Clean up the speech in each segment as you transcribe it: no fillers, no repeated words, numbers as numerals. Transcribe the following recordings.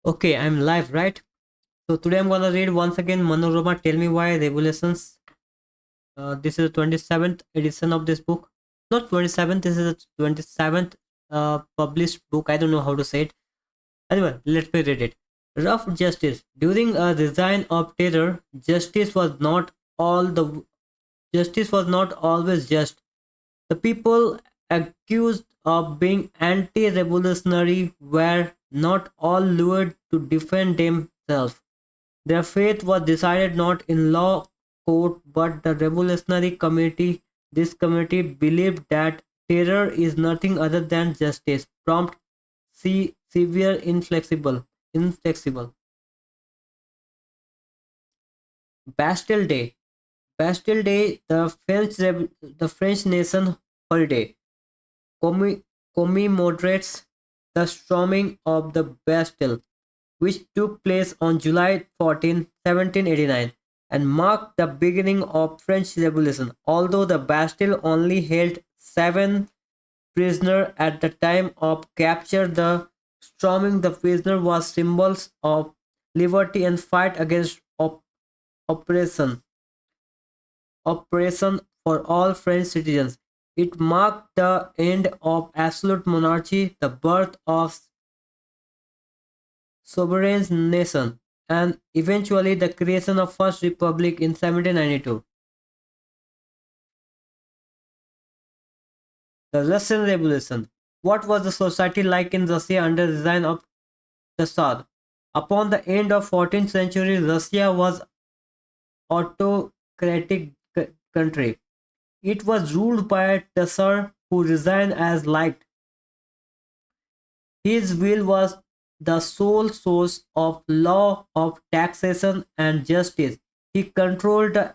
Okay, I'm live, right? So today I'm gonna read once again Manorama Tell Me Why Revelations. This is the 27th edition of this book. Not 27th, this is the 27th published book. I don't know how to say it. Anyway, let me read it. Rough justice. During a design of terror, all the justice was not always just. The people accused of being anti-revolutionary were not all lured to defend themselves. Their fate was decided not in law court but the revolutionary committee. This committee believed that terror is nothing other than justice, prompt, severe, inflexible. Bastille Day. Bastille Day, the French nation holiday, commi- commemorates the storming of the Bastille, which took place on July 14, 1789, and marked the beginning of French Revolution. Although the Bastille only held 7 prisoners at the time of capture, the storming the prisoner was symbols of liberty and fight against oppression. Oppression for all French citizens. It marked the end of absolute monarchy, the birth of sovereign nation, and eventually the creation of First Republic in 1792. The Russian Revolution. What was the society like in Russia under the design of the Tsar? Upon the end of 14th century, Russia was autocratic country. It was ruled by a Tsar who resigned as liked. His will was the sole source of law, of taxation, and justice. He controlled the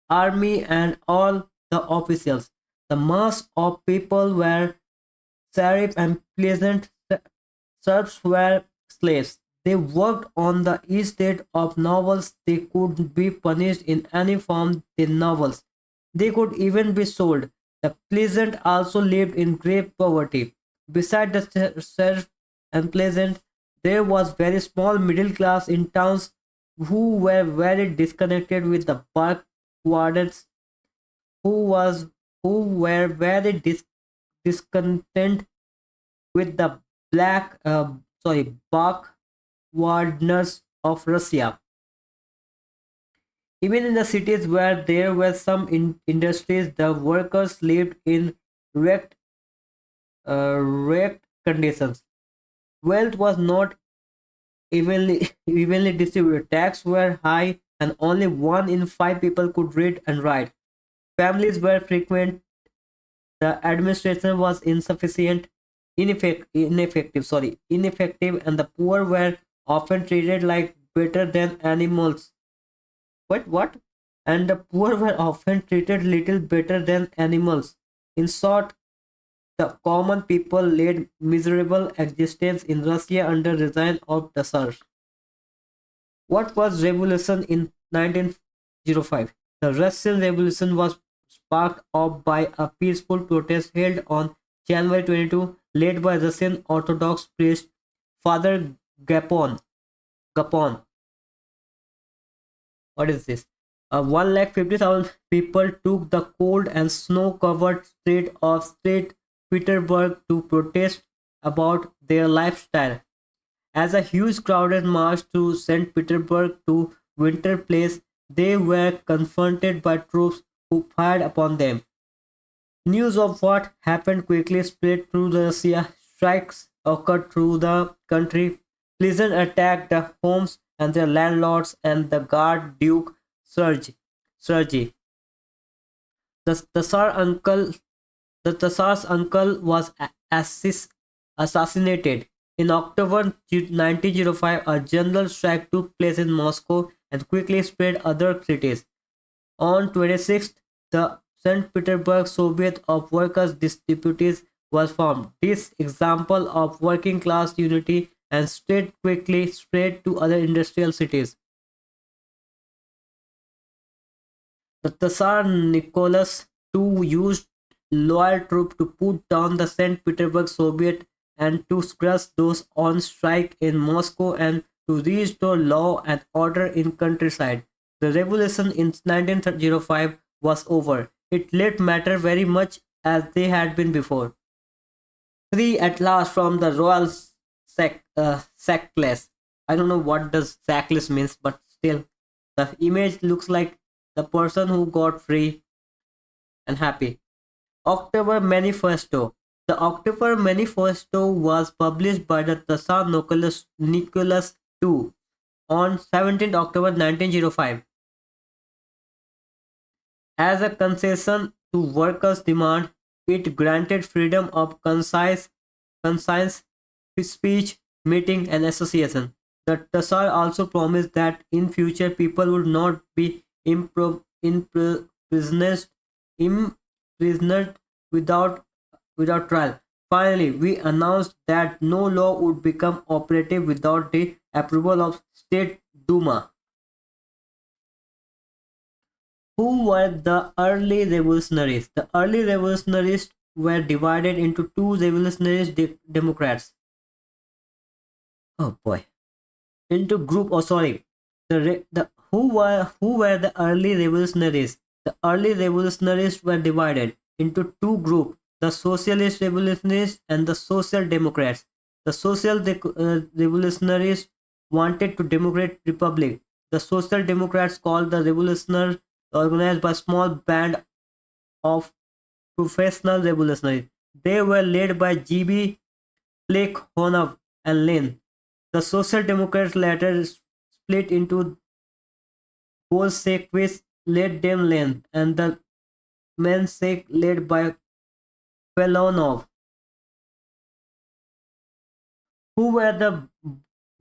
army and all the officials. The mass of people were serfs and peasant serfs were slaves. They worked on the estate of nobles. They could be punished in any form the novels. They could even be sold. The peasant also lived in great poverty. Beside the serf and peasant, there was very small middle class in towns who were very disconnected with the backwardness, who was who were very discontent with the backwardness of Russia. Even in the cities where there were some industries, the workers lived in wrecked, wrecked conditions. Wealth was not evenly distributed. Taxes were high, and only 1 in 5 people could read and write. Families were frequent. The administration was ineffective, and the poor were often treated like better than animals. What? And the poor were often treated little better than animals. In short, the common people led miserable existence in Russia under reign of the Tsars. What was revolution in 1905? The Russian Revolution was sparked off by a peaceful protest held on January 22, led by Russian Orthodox priest Father Gapon. What is this? 150,000 people took the cold and snow-covered street of St. Petersburg to protest about their lifestyle. As a huge crowd marched to St. Petersburg to Winter Place, they were confronted by troops who fired upon them. News of what happened quickly spread through Russia. Strikes occurred through the country. Pleasant attacked the homes and their landlords and the guard Duke Sergei. The Tsar's uncle was assassinated. In October 1905, a general strike took place in Moscow and quickly spread other cities. On 26th, the St. Petersburg Soviet of Workers' Deputies was formed. This example of working class unity and state quickly spread to other industrial cities. The Tsar Nicholas II used loyal troops to put down the St. Petersburg Soviet and to crush those on strike in Moscow and to restore law and order in countryside. The revolution in 1905 was over. It let matter very much as they had been before. Free at last from the royal sackless. I don't know what does sackless means, but still, the image looks like the person who got free and happy. October Manifesto. The October Manifesto was published by the Tsar Nicholas II on 17th October 1905 as a concession to workers' demand. It granted freedom of conscience, speech, meeting, and association. The Tsar also promised that in future people would not be imprisoned, imprisoned without trial. Finally, we announced that no law would become operative without the approval of State Duma. Who were the early revolutionaries? The early revolutionaries were divided into two revolutionary democrats. Oh boy. Into group. Oh sorry. The who were the early revolutionaries? The early revolutionaries were divided into two groups: the socialist revolutionaries and the social democrats. The revolutionaries wanted to democratic republic. The social democrats called the revolutionaries organized by a small band of professional revolutionaries. They were led by G.B. Plekhanov and Lenin. The Social Democrats later split into Bolsheviks led them Lenin and the Menshevik led by Pelonov. Who were the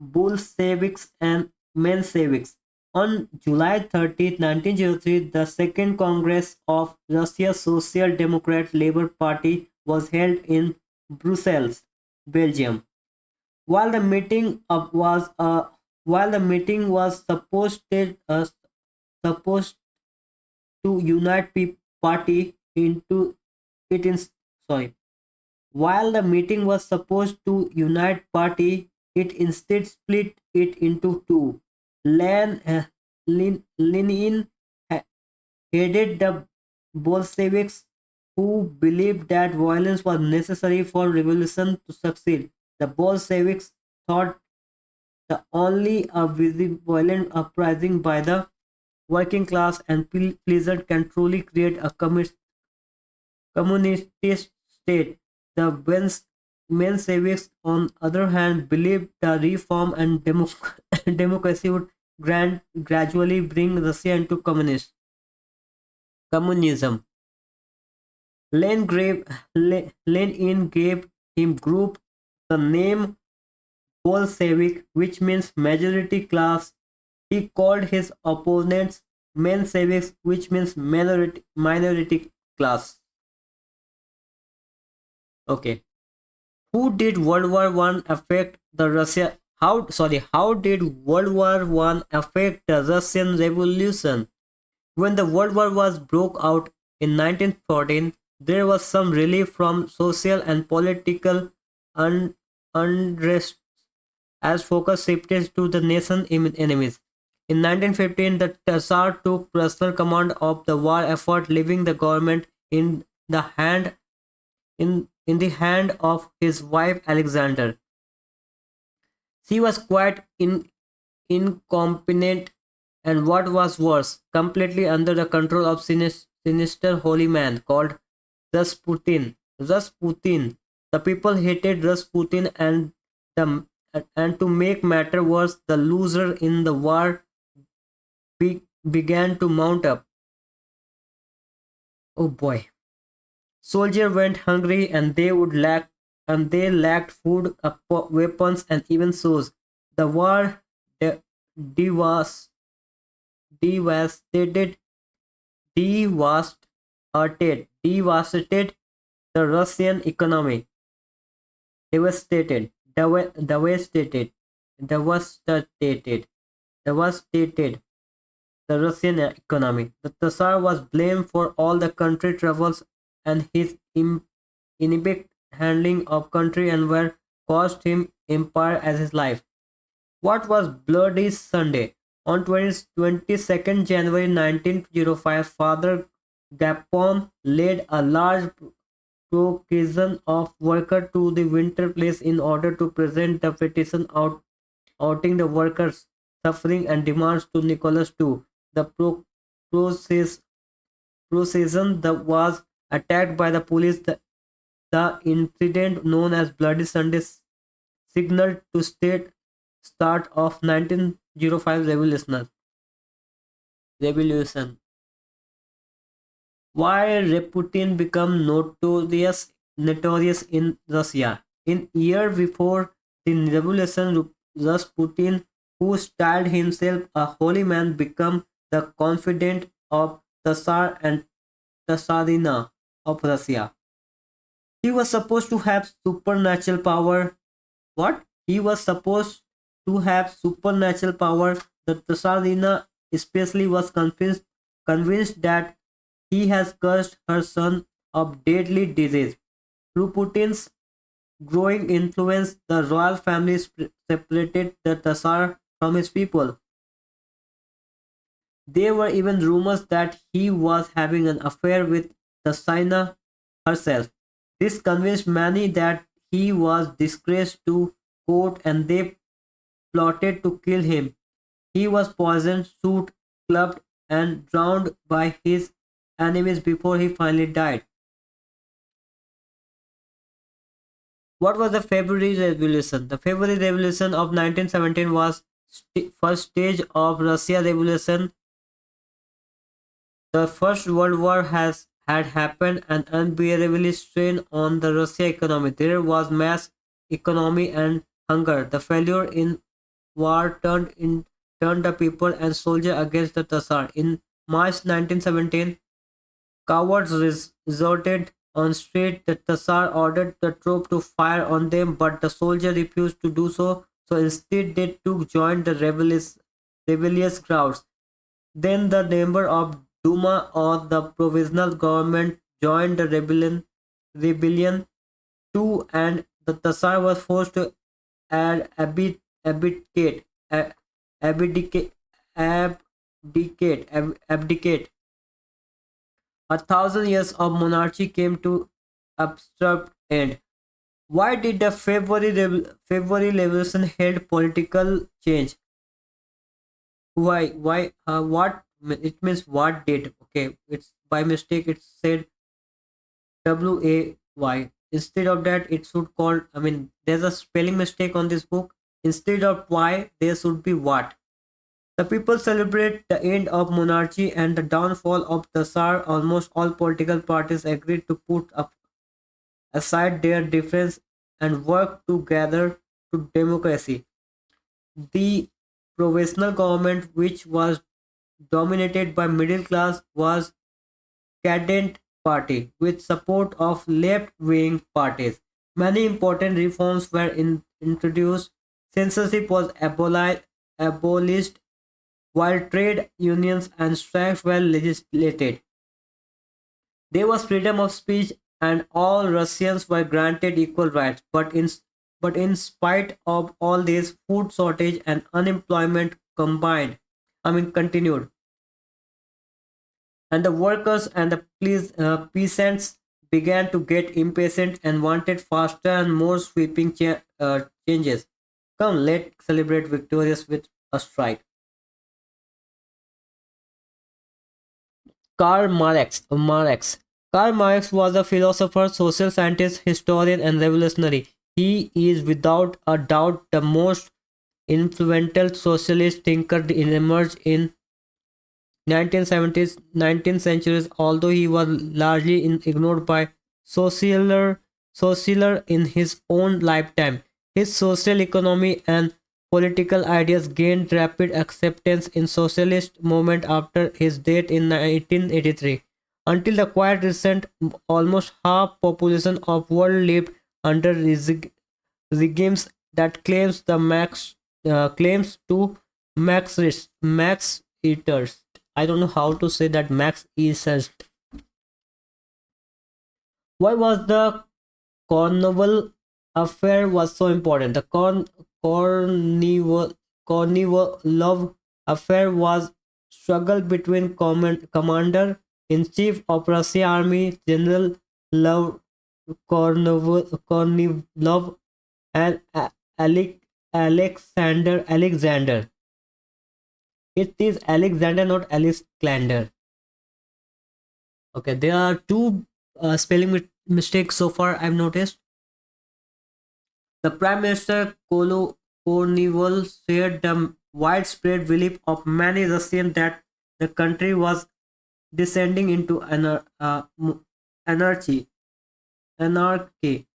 Bolsheviks and Mensheviks? On July 30, 1903, the Second Congress of Russia's Social Democrat Labour Party was held in Brussels, Belgium. While the meeting was supposed to unite party into it in sorry while the meeting was supposed to unite party, it instead split it into two. Lenin headed the Bolsheviks, who believed that violence was necessary for revolution to succeed. The Bolsheviks thought the only a violent uprising by the working class and peasant can truly create a communist state. The Mensheviks, on the other hand, believed the reform and democracy would gradually bring Russia into communism. Lenin gave him group the name Bolshevik, which means majority class. He called his opponents Mensheviks, which means minority class. Okay. Who did World War One affect the Russia? How did World War One affect the Russian Revolution? When the World War was broke out in 1914, there was some relief from social and political unrest as focus shifted to the nation enemies. In 1915, the Tsar took personal command of the war effort, leaving the government the hand in the hand of his wife Alexander. She was quite incompetent and, what was worse, completely under the control of sinister holy man called Rasputin. The people hated Rasputin and to make matter worse, the loser in the war began to mount up. Oh boy. Soldiers went hungry and they lacked food, weapons, and even shoes. The war devastated devastated the Russian economy. Devastated devastated devastated the Russian economy. The Tsar was blamed for all the country troubles and his inept handling of country and were cost him empire as his life. What was Bloody Sunday? On 22nd January 1905, Father Gapon led a large procession of workers to the Winter Place in order to present the petition outing the workers' suffering and demands to Nicholas II. The process, procession that was attacked by the police. The incident known as Bloody Sunday signaled to state start of 1905 revolution. Why Raputin became notorious in Russia? In year before the revolution, Rasputin, who styled himself a holy man, became the confidant of the Tsar and Tsarina of Russia. He was supposed to have supernatural power. What? He was supposed to have supernatural power. The Tsarina especially was convinced that he has cursed her son of deadly disease. Through Putin's growing influence, the royal family separated the Tsar from his people. There were even rumors that he was having an affair with Tsarina herself. This convinced many that he was disgraced to court and they plotted to kill him. He was poisoned, shot, clubbed, and drowned by his enemies before he finally died. What was the February Revolution? The February Revolution of 1917 was first stage of Russia Revolution. The First World War had happened and unbearably strained on the Russia economy. There was mass economy and hunger. The failure in war turned the people and soldiers against the Tsar. In March 1917, cowards resorted on street. The Tsar ordered the troop to fire on them, but the soldiers refused to do so. So instead, they joined the rebellious crowds. Then the member of Duma or the provisional government joined the rebellion too, and the Tsar was forced to abdicate, abdicate, abdicate. 1,000 years of monarchy came to abrupt end. Why did the February Revolution held political change? Why? Why? What? It means what did? Okay, it's by mistake. It said WAY. Instead of that, it should call. I mean, there's a spelling mistake on this book. Instead of why, there should be what. The people celebrate the end of monarchy and the downfall of the Tsar. Almost all political parties agreed to put up aside their difference and work together to democracy. The provisional government, which was dominated by middle class, was cadent party with support of left-wing parties. Many important reforms were introduced. Censorship was abolished while trade unions and strikes were legislated. There was freedom of speech and all Russians were granted equal rights. But in spite of all this, food shortage and unemployment continued. And the workers and the peasants began to get impatient and wanted faster and more sweeping changes. Come, let's celebrate victorious with a strike. Karl Marx was a philosopher, social scientist, historian, and revolutionary. He is without a doubt the most influential socialist thinker emerged in 1970s, 19th centuries, although he was largely ignored by Socialer in his own lifetime. His social economy and political ideas gained rapid acceptance in socialist movement after his death in 1983. Until the quite recent, almost half population of world lived under regimes that claims to max eaters. I don't know how to say that max eaters. Why was the Cornwall affair was so important. The Kornilov affair was struggle between commander in chief of Russian Army General Lov Kornilov and Alexander. It is Alexander, not Alexander. Okay, there are two spelling mistakes so far I've noticed. The Prime Minister Kornival shared the widespread belief of many Russians that the country was descending into anarchy. Anarchy.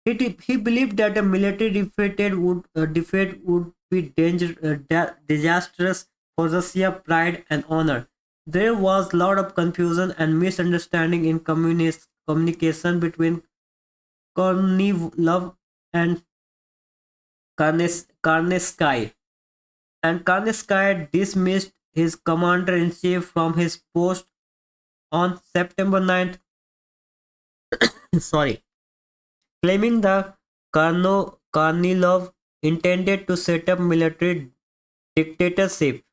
He believed that a military defeat would be disastrous for Russia's pride and honor. There was a lot of confusion and misunderstanding in communication between Kornilov and Karnevsky, and Karnevsky dismissed his commander-in-chief from his post on September 9th, sorry, claiming the Kornilov intended to set up military dictatorship.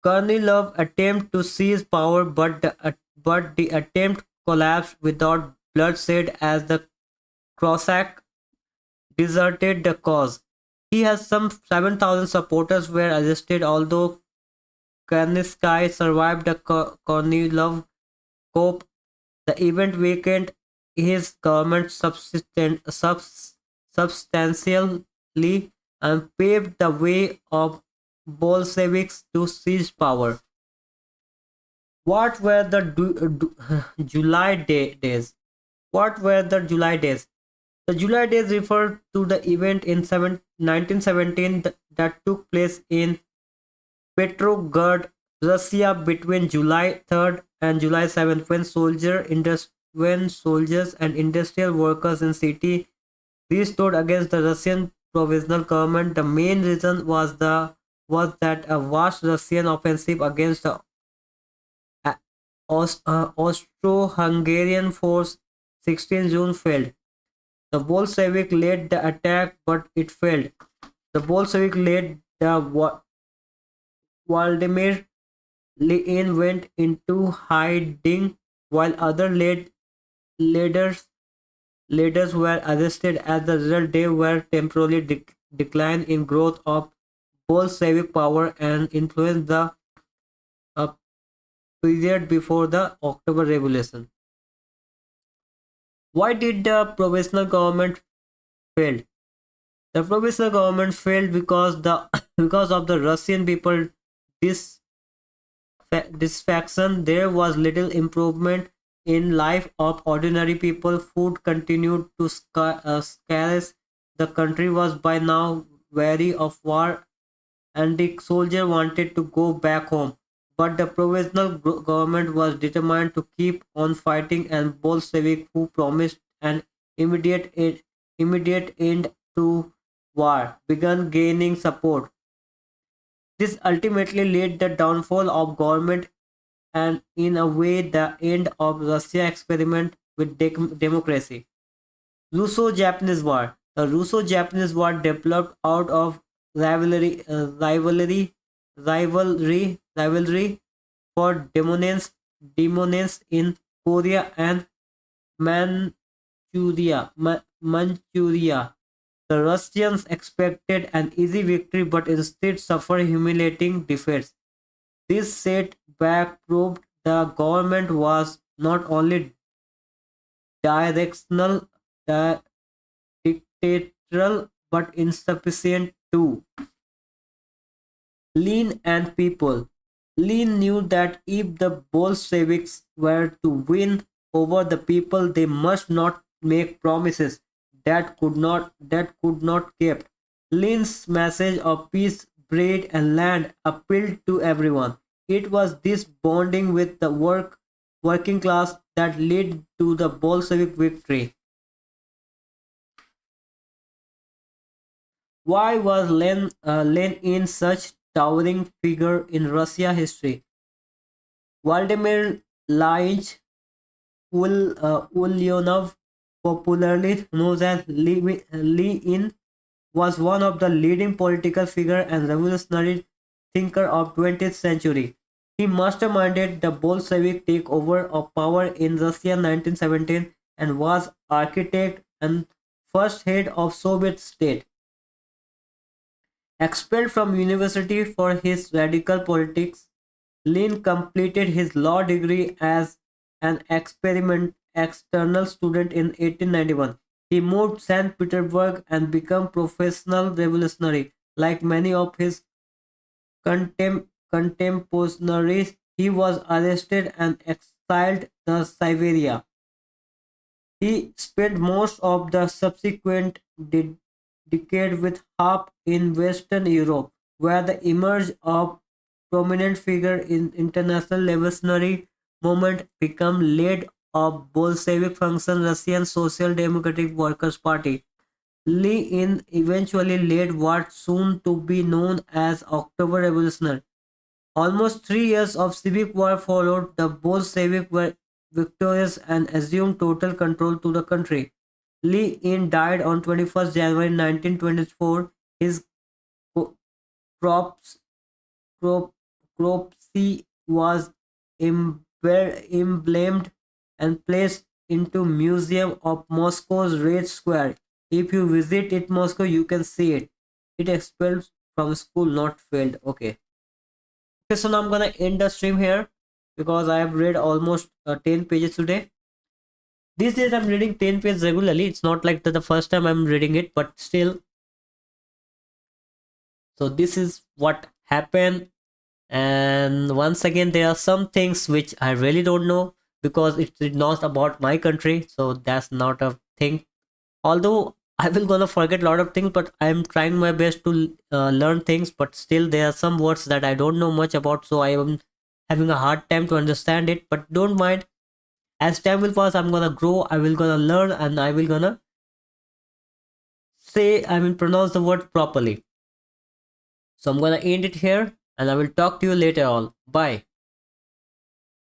Kornilov attempted to seize power, but the attempt collapsed without bloodshed as the Cossack deserted the cause. He has some 7,000 supporters were arrested, although Karnevsky survived the Kornilov coup. The event weakened his government substantially and paved the way of Bolsheviks to seize power. What were the July days? What were the July days? The July days refer to the event in 1917 that took place in Petrograd, Russia between July 3rd and July 7th when soldiers and industrial workers in city restored against the Russian provisional government. The main reason was that a vast Russian offensive against the Austro-Hungarian force 16 June failed. The Bolshevik led the attack, but it failed. The Bolshevik led the Vladimir Lenin went into hiding, while other leaders leaders were arrested. As a result, they were temporarily decline in growth of Bolshevik power and influenced the uh, period before the October Revolution. Why did the provisional government fail? The provisional government failed because the because of the Russian people dis disfaction. There was little improvement in life of ordinary people. Food continued to scarce. The country was by now weary of war, and the soldier wanted to go back home. But the provisional government was determined to keep on fighting, and Bolshevik, who promised an immediate end to war, began gaining support. This ultimately led the downfall of government and in a way the end of Russia's experiment with democracy. Russo-Japanese War. The Russo-Japanese War developed out of rivalry for dominance in Korea and Manchuria. The Russians expected an easy victory but instead suffered humiliating defeats. This setback proved the government was not only directional, dictatorial, but insufficient too. Lenin and people. Lenin knew that if the Bolsheviks were to win over the people, they must not make promises that could not kept. Lenin's message of peace, bread, and land appealed to everyone. It was this bonding with the working class that led to the Bolshevik victory. Why was Lenin such towering figure in Russia history? Vladimir Ilyich Ulyanov popularly known as Li In, was one of the leading political figure and revolutionary thinker of 20th century. He masterminded the Bolshevik takeover of power in Russia 1917 and was architect and first head of Soviet state. Expelled from university for his radical politics, Lin completed his law degree as an external student in 1891. He moved to St. Petersburg and became professional revolutionary. Like many of his contemporaries, he was arrested and exiled to Siberia. He spent most of the subsequent decade with Harp in Western Europe, where the emerge of prominent figure in international revolutionary movement become lead of Bolshevik function Russian Social Democratic Workers' Party. Lee in eventually led what soon to be known as October Revolution. Almost 3 years of civic war followed. The Bolsheviks were victorious and assumed total control to the country. Lee In died on 21st January 1924. His co- corpse, crop, cropsy was emblemed and placed into Museum of Moscow's Red Square. If you visit it, Moscow, you can see it. It expelled from school, not failed. Okay. Okay, so now I'm gonna end the stream here because I have read almost 10 pages today. These days I'm reading 10 pages regularly. It's not like the first time I'm reading it, but still. So this is what happened. And once again, there are some things which I really don't know because it's not about my country. So that's not a thing. Although I will gonna forget a lot of things, but I'm trying my best to learn things. But still, there are some words that I don't know much about, so I am having a hard time to understand it. But don't mind. As time will pass, I'm gonna grow. I will gonna learn, and I will gonna say. I mean, pronounce the word properly. So I'm gonna end it here, and I will talk to you later on. Bye.